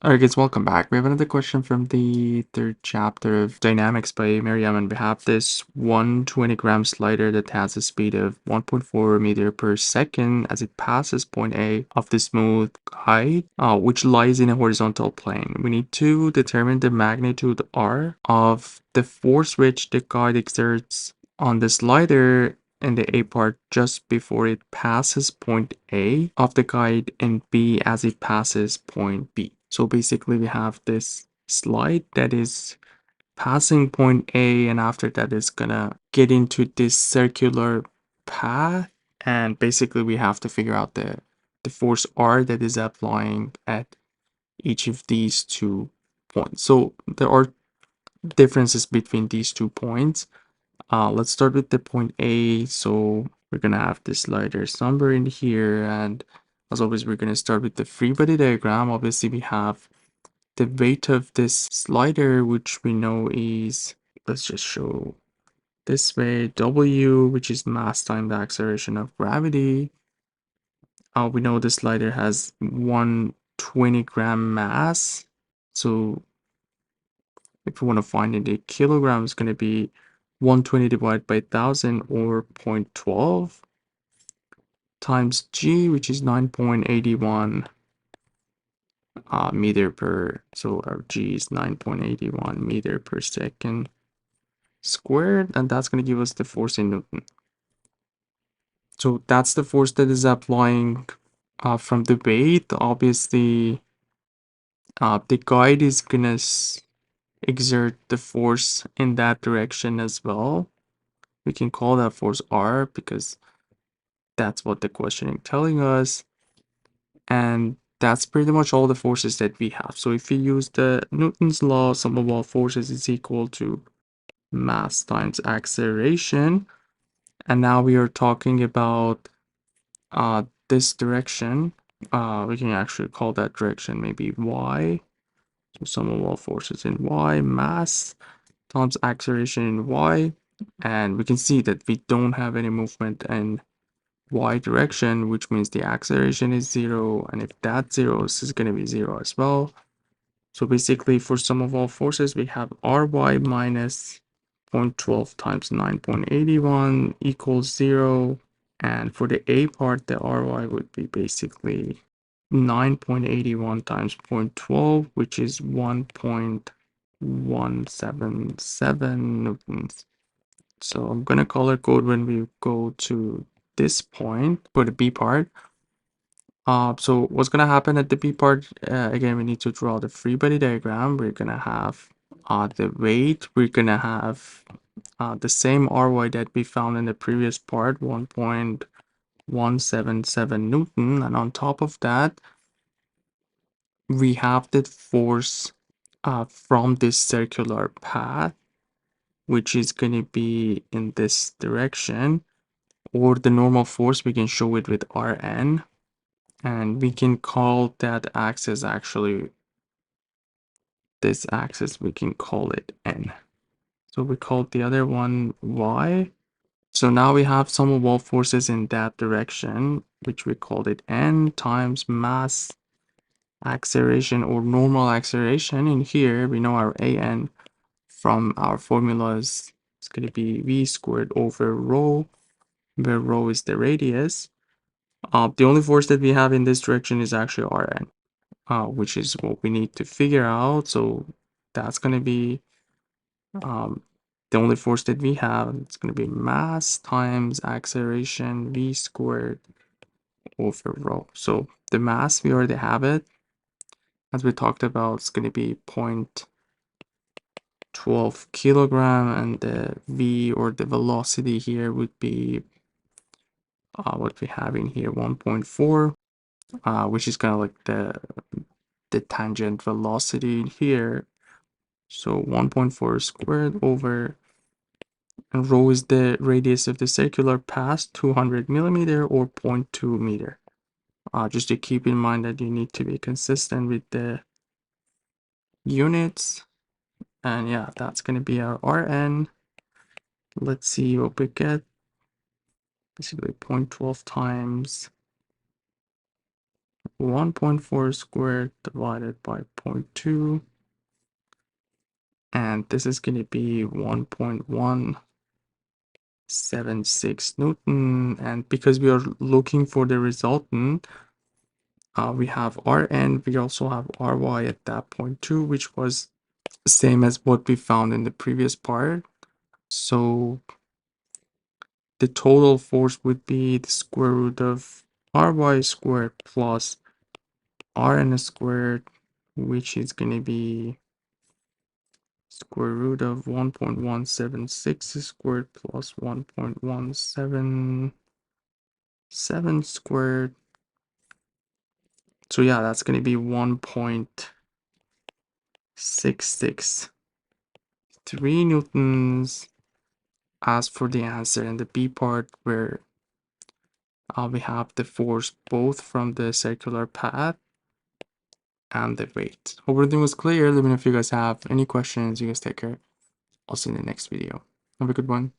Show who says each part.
Speaker 1: Alright guys, welcome back. We have another question from the third chapter of Dynamics by Meriam, and we have this 120-gram slider that has a speed of 1.4 meter per second as it passes point A of the smooth guide, which lies in a horizontal plane. We need to determine the magnitude R of the force which the guide exerts on the slider in the A part just before it passes point A of the guide and B as it passes point B. So basically we have this slide that is passing point A, and after that is gonna get into this circular path, and basically we have to figure out the force R that is applying at each of these 2 points. So there are differences between these 2 points. Let's start with the point A. So we're gonna have this slider somewhere in here, and as always we're gonna start with the free body diagram. Obviously we have the weight of this slider, which we know is, let's just show this way, W, which is mass times the acceleration of gravity. We know the slider has 120-gram mass, so if we want to find it in kilograms, it's going to be 120 divided by 1000, or 0.12, times G, which is 9.81 meter per, so our G is 9.81 meter per second squared, and that's going to give us the force in Newton. So that's the force that is applying from the weight. Obviously, the guide is going to exert the force in that direction as well. We can call that force R because that's what the questioning telling us. And that's pretty much all the forces that we have. So if we use the Newton's law, sum of all forces is equal to mass times acceleration. And now we are talking about this direction. We can actually call that direction maybe y. So sum of all forces in y, mass times acceleration in y. And we can see that we don't have any movement in y direction, which means the acceleration is 0. And if that's 0, this is going to be 0 as well. So basically, for sum of all forces, we have ry minus 0.12 times 9.81 equals 0. And for the A part, the ry would be basically 9.81 times 0.12, which is 1.177 newtons. So I'm going to color code when we go to this point for the B part. So what's going to happen at the B part, again, we need to draw the free body diagram. We're going to have the weight. We're going to have the same ry that we found in the previous part, 1.177 newton. And on top of that, we have the force from this circular path, which is going to be in this direction, or the normal force. We can show it with Rn, and we can call that axis, actually this axis, we can call it N. So we call the other one Y. So now we have sum of all forces in that direction, which we called it N, times mass acceleration or normal acceleration. In here, we know our AN from our formulas. It's going to be V squared over rho, where rho is the radius. The only force that we have in this direction is actually Rn, which is what we need to figure out. So that's going to be the only force that we have. It's going to be mass times acceleration V squared over rho. So the mass, we already have it. As we talked about, it's going to be 0.12 kilogram, and the V, or the velocity here, would be what we have in here, 1.4, which is kind of like the tangent velocity here. So 1.4 squared over, and rho is the radius of the circular path, 200 millimeter, or 0.2 meter. Just to keep in mind that you need to be consistent with the units. And yeah, that's going to be our Rn. Let's see what we get. Basically 0.12 times 1.4 squared divided by 0.2. And this is going to be 1.176 Newton. And because we are looking for the resultant, we have Rn, we also have Ry at that 0.2, which was the same as what we found in the previous part. So the total force would be the square root of Ry squared plus Rn squared, which is going to be square root of 1.176 squared plus 1.177 squared. So yeah, that's going to be 1.663 newtons as for the answer. And the B part, where we have the force both from the circular path and the weight. Hope everything was clear. Let me know if you guys have any questions. You guys take care. I'll see you in the next video. Have a good one.